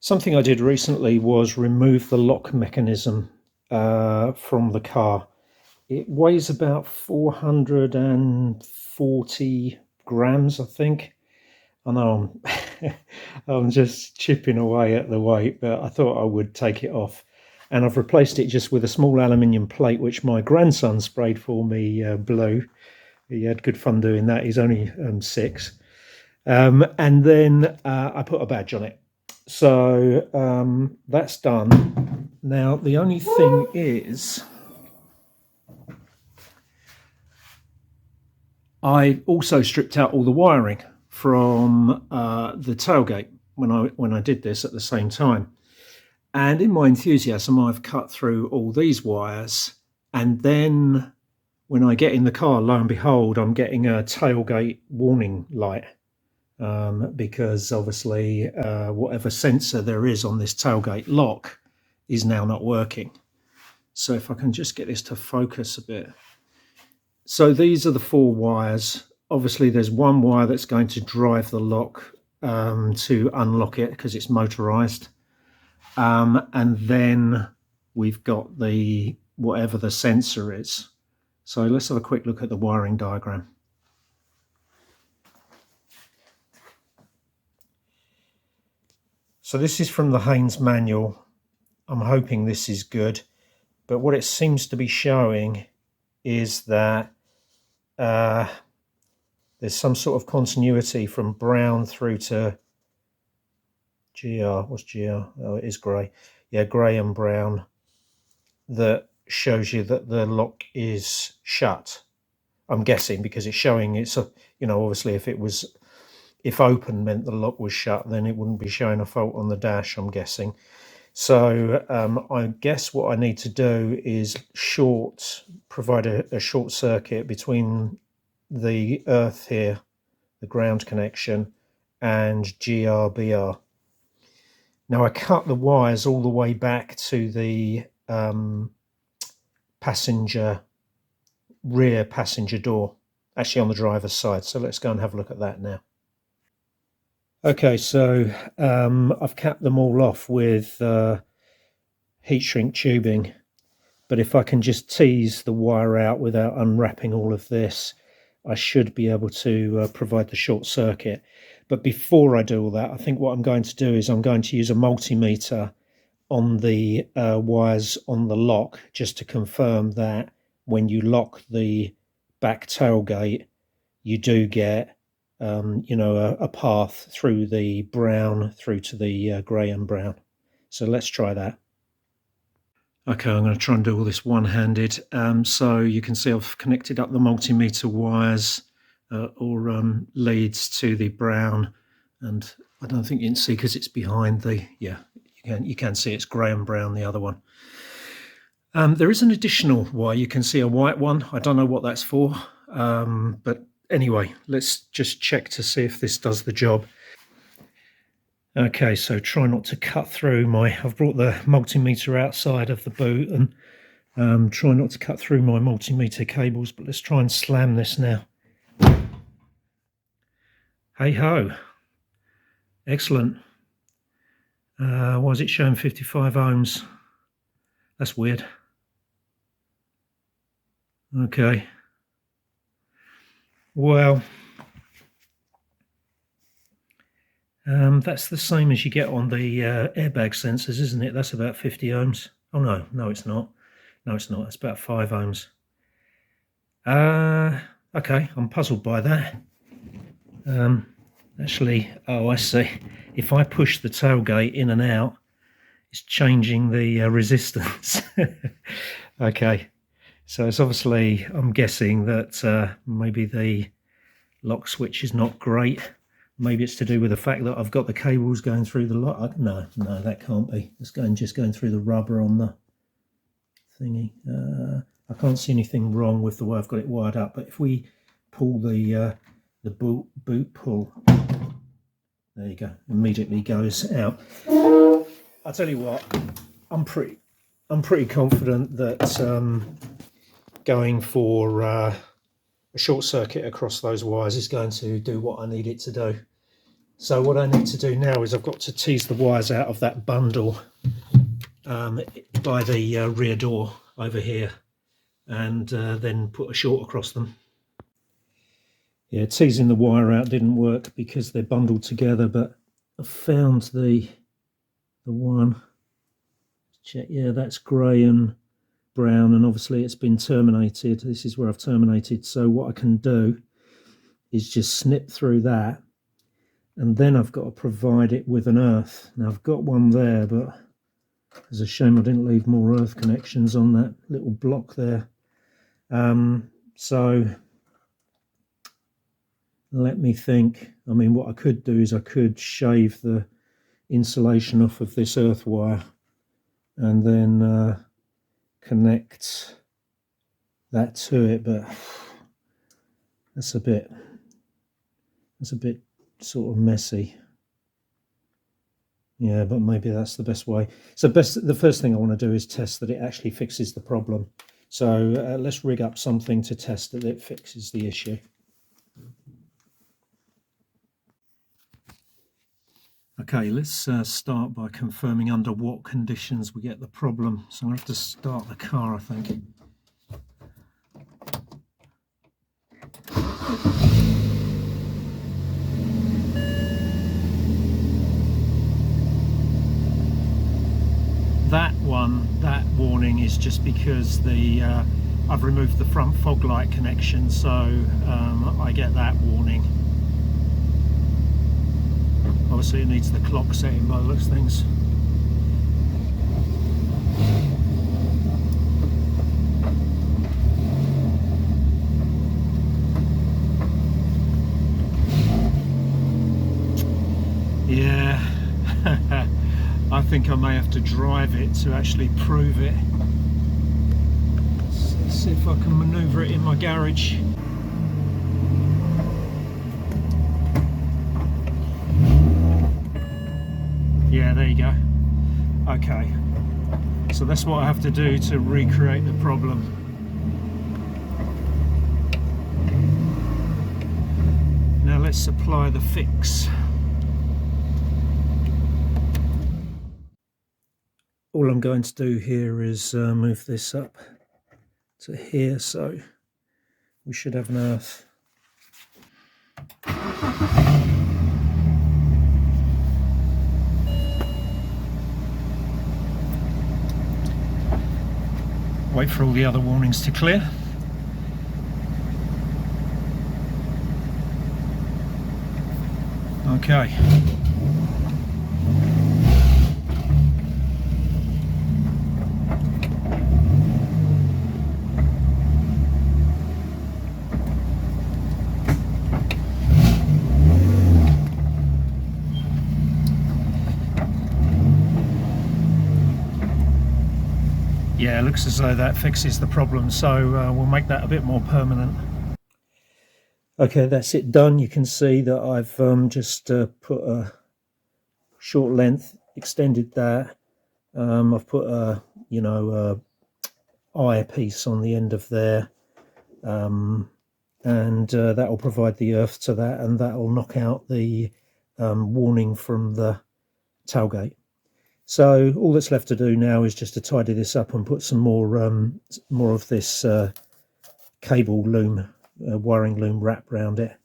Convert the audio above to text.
Something I did recently was remove the lock mechanism from the car. It weighs about 440 grams, I think. I know I'm just chipping away at the weight, but I thought I would take it off. And I've replaced it just with a small aluminium plate, which my grandson sprayed for me blue. He had good fun doing that. He's only 6. And then I put a badge on it. So that's done. Now, the only thing is, I also stripped out all the wiring from the tailgate when I did this at the same time. And in my enthusiasm, I've cut through all these wires. And then when I get in the car, lo and behold, I'm getting a tailgate warning light. Because obviously whatever sensor there is on this tailgate lock is now not working. So if I can just get this to focus a bit. So these are the 4 wires. Obviously there's one wire that's going to drive the lock to unlock it because it's motorized. And then we've got the whatever the sensor is. So let's have a quick look at the wiring diagram. So this is from the Haynes manual. I'm hoping this is good, but what it seems to be showing is that there's some sort of continuity from brown through to GR. What's GR? Oh, it is grey. Yeah, grey and brown. That shows you that the lock is shut. I'm guessing because it's showing it's obviously if open meant the lock was shut, then it wouldn't be showing a fault on the dash, I'm guessing. So I guess what I need to do is provide a short circuit between the earth here, the ground connection, and GRBR. Now I cut the wires all the way back to the rear passenger door, actually on the driver's side. So let's go and have a look at that now. Okay, so I've capped them all off with heat shrink tubing, but if I can just tease the wire out without unwrapping all of this, I should be able to provide the short circuit. But before I do all that, I think what I'm going to do is I'm going to use a multimeter on the wires on the lock just to confirm that when you lock the back tailgate, you do get a path through the brown through to the grey and brown. So let's try that. Okay, I'm going to try and do all this one-handed. So you can see I've connected up the multimeter wires or leads to the brown, and I don't think you can see because it's behind the, you can see it's grey and brown, the other one. There is an additional wire. You can see a white one. I don't know what that's for, but anyway, let's just check to see if this does the job. Okay, so try not to cut through I've brought the multimeter outside of the boot and try not to cut through my multimeter cables, but let's try and slam this now. Hey ho, excellent. Why is it showing 55 ohms? That's weird. Okay. Well, that's the same as you get on the airbag sensors, isn't it? That's about 50 ohms. Oh no, it's not. No, it's not. It's about 5 ohms. Okay, I'm puzzled by that. Actually, oh, I see. If I push the tailgate in and out, it's changing the resistance. Okay, so it's obviously, I'm guessing that maybe the lock switch is not great. Maybe it's to do with the fact that I've got the cables going through the lock. No, that can't be. It's just going through the rubber on the thingy. I can't see anything wrong with the way I've got it wired up. But if we pull the boot pull, there you go. Immediately goes out. I'll tell you what. I'm pretty confident that going for a short circuit across those wires is going to do what I need it to do. So what I need to do now is I've got to tease the wires out of that bundle by the rear door over here, and then put a short across them. Yeah, teasing the wire out didn't work because they're bundled together, but I found the one. Check, yeah, that's grey and brown, and obviously it's been terminated. This is where I've terminated. So what I can do is just snip through that, and then I've got to provide it with an earth. Now I've got one there, but it's a shame I didn't leave more earth connections on that little block there. So let me think. I mean, what I could do is I could shave the insulation off of this earth wire and then connect that to it, but that's a bit sort of messy. Yeah, but maybe that's the best way. So the first thing I want to do is test that it actually fixes the problem. So let's rig up something to test that it fixes the issue. Okay, let's start by confirming under what conditions we get the problem. So I have to start the car, I think. That warning is just because I've removed the front fog light connection, so I get that warning. Obviously it needs the clock setting by the looks of things. Yeah, I think I may have to drive it to actually prove it. Let's see if I can manoeuvre it in my garage. Yeah, there you go. Okay, so that's what I have to do to recreate the problem. Now let's apply the fix. All I'm going to do here is move this up to here, so we should have an earth. Wait for all the other warnings to clear. Okay. Yeah, it looks as though that fixes the problem, so we'll make that a bit more permanent. Okay, that's it done. You can see that I've just put a short length, extended that. I've put a eye piece on the end of there, and that will provide the earth to that, and that will knock out the warning from the tailgate. So all that's left to do now is just to tidy this up and put some more of this cable loom, wiring loom wrap around it,